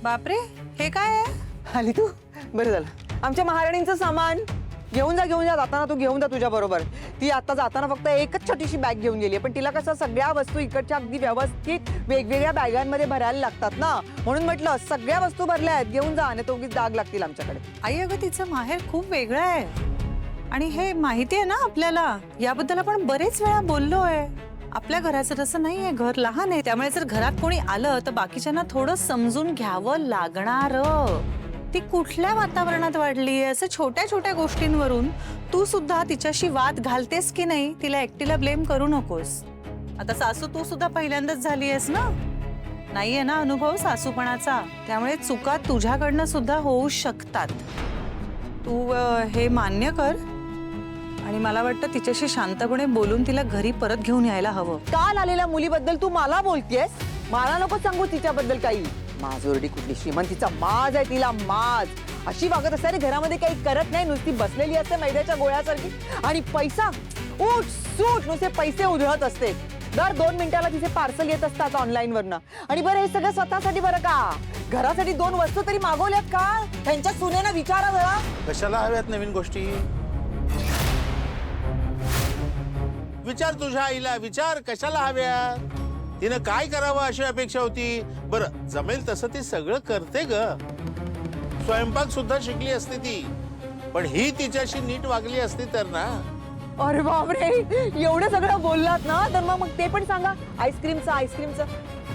बापरे, हे काय आहे? आली तू? बरं झालं. आमच्या महाराणींचं सामान घेऊन जा जाताना तू घेऊन जा तुझ्या बरोबर. ती आता जाताना फक्त एकच छोटीशी बॅग घेऊन गेली, पण तिला कसं सगळ्या वस्तू इकडच्या अगदी व्यवस्थित वेगवेगळ्या बॅगांमध्ये भरायला लागतात ना, म्हणून म्हटलं सगळ्या वस्तू भरल्या आहेत, घेऊन जा, आणि तो उगीच डाग लागतील आमच्याकडे. आई अगं तिचं माहेर खूप वेगळं आहे आणि हे माहिती आहे ना आपल्याला. याबद्दल आपण बरेच वेळा बोललोय. आपल्या घराचं तसं नाहीये, घर लहान आहे, त्यामुळे जर घरात कोणी आलं तर बाकीच्यांना थोडं समजून घ्यावं लागणार. ती कुठल्या वातावरणात वाढली, असं छोट्या छोट्या गोष्टींवरून तू सुद्धा तिच्याशी वाद घालतेस की नाही, तिला एकटीला ब्लेम करू नकोस. आता सासू तू सुद्धा पहिल्यांदाच झाली आहेस ना, नाहीये ना अनुभव सासूपणाचा, त्यामुळे चुका तुझ्याकडनं सुद्धा होऊ शकतात. तू हे मान्य कर आणि मला वाटतं तिच्याशी शांतपणे बोलून तिला घरी परत घेऊन यायला हवं. काल आलेल्या मुलीबद्दल तू मला बोलतेस? मला नको सांगू तिच्याबद्दल काही. माजोरडी कुठली, श्रीमंतीचा माज आहे तिला, माज. अशी वागत असते आणि घरामध्ये काही करत नाही, नुसती बसलेली असते मैद्याच्या गोळ्यासारखी. आणि पैसा उठ सूट नुसते पैसे उधळत असते. दर 2 मिनिटाला तिचे पार्सल येत असतात ऑनलाईन वरनं. आणि बरं, हे सगळं स्वतःसाठी बरं का? घरासाठी 2 वस्तू तरी मागवल्यात का? त्यांच्या सुनेनं विचारा जरा. कशाला हव्यात नवीन गोष्टी? विचार तुझ्या आईला, विचार कशाला हव्या. तिनं काय करावं अशी अपेक्षा होती. बरं, जमेल तसं ती सगळं करते ग. स्वयंपाक सुद्धा शिकली असती ती, पण ही तिच्याशी नीट वागली असती तर ना. अरे बापरे, एवढं सगळं बोललात ना, तर मग ते पण सांगा. आईस्क्रीमचं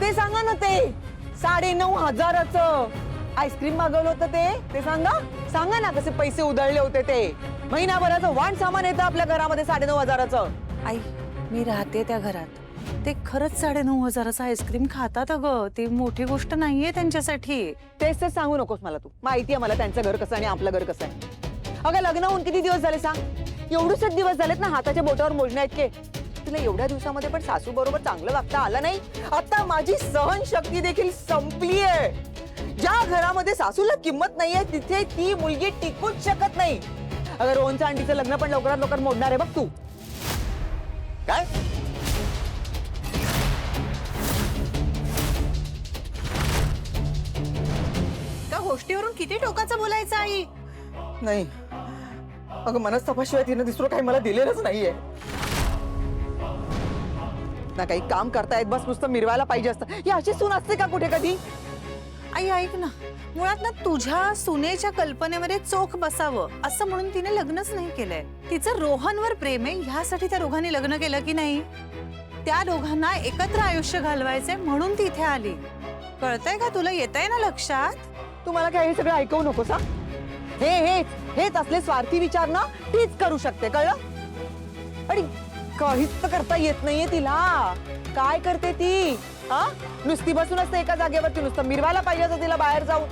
ते सांगा ना. ते 9,500चं आईस्क्रीम मागवलं होतं ते सांगा ना. कसे पैसे उधळले होते ते. महिनाभराचं वाण सामान येतं आपल्या घरामध्ये 9,500चं. आई, मी राहते त्या घरात, ते खरंच 9,500चं आईस्क्रीम खातात. अगं ती मोठी गोष्ट नाहीये त्यांच्यासाठी. तेच सांगू नकोस मला तू. माहितीये मला त्यांचं घर कसं आणि आपलं घर कसं आहे. अगं लग्न होऊन किती दिवस झाले सांग? एवढेच दिवस झालेत ना, हाताच्या बोटावर मोजण्या इतके. तुला एवढ्या दिवसामध्ये पण सासू बरोबर चांगलं वागता आलं नाही. आता माझी सहनशक्ती देखील संपलीये. ज्या घरामध्ये सासूला किंमत नाहीये तिथे ती मुलगी टिकूच शकत नाही. अगं रोहनचं आंटीचं लग्न पण लवकरात लवकर मोडणार आहे बघ तू. काय? त्या गोष्टीवरून किती टोकाचं बोलायचं आई? नाही अगं, मनस्तापाशिवाय तिनं दुसरं काही मला दिलेलंच नाहीये ना. काही काम करतायत, बस नुसतं मिरवायला पाहिजे असतं. ही अशी सून असते का कुठे कधी? आई ऐक ना, मुळात ना तुझ्या सुनेच्या कल्पनेमध्ये चोख बसावं असं म्हणून तिने लग्नच नाही केलंय. तिचं रोहनवर प्रेम आहे, ह्यासाठी त्या दोघांनी लग्न केलं की नाही? त्या दोघांना एकत्र आयुष्य घालवायचंय म्हणून ती इथे आली. कळतंय का तुला? येतंय ना लक्षात? तू मला काय हे सगळं ऐकवू नकोस हा. हेच असले स्वार्थी विचार ना तीच करू शकते, कळलं? आणि काहीच तर करता येत नाहीये तिला. काय करते ती? हा, नुसती बसून असते एका जागेवरती, नुसतं मिरवायला पाहिजे असं तिला बाहेर जाऊन.